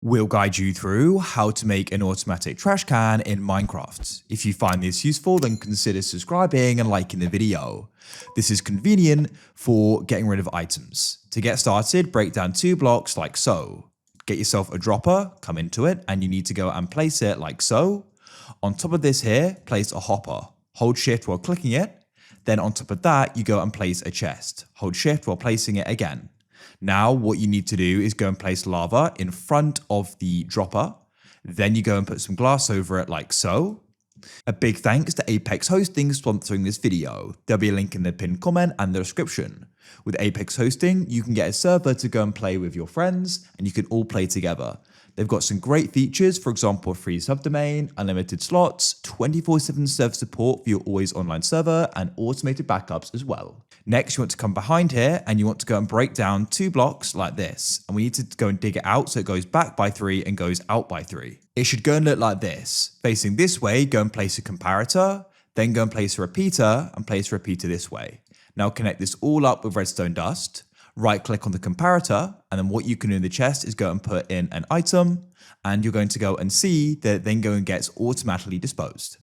We'll guide you through how to make an automatic trash can in Minecraft. If you find this useful, then consider subscribing and liking the video. This is convenient for getting rid of items. To get started, break down 2 blocks like so. Get yourself a dropper, come into it, and you need to go and place it like so. On top of this here, place a hopper. Hold shift while clicking it. Then on top of that, you go and place a chest. Hold shift while placing it again. Now what you need to do is go and place lava in front of the dropper. Then you go and put some glass over it like so. A big thanks to Apex Hosting sponsoring this video. There'll be a link in the pinned comment and the description. With Apex Hosting, you can get a server to go and play with your friends and you can all play together. They've got some great features, for example, free subdomain, unlimited slots, 24/7 server support for your always online server, and automated backups as well. Next, you want to come behind here and you want to go and break down 2 blocks like this. And we need to go and dig it out so it goes back by 3 and goes out by 3. It should go and look like this. Facing this way, go and place a comparator, then go and place a repeater and place a repeater this way. Now connect this all up with redstone dust. Right click on the comparator, and then what you can do in the chest is go and put in an item, and you're going to go and see that it then go and gets automatically disposed.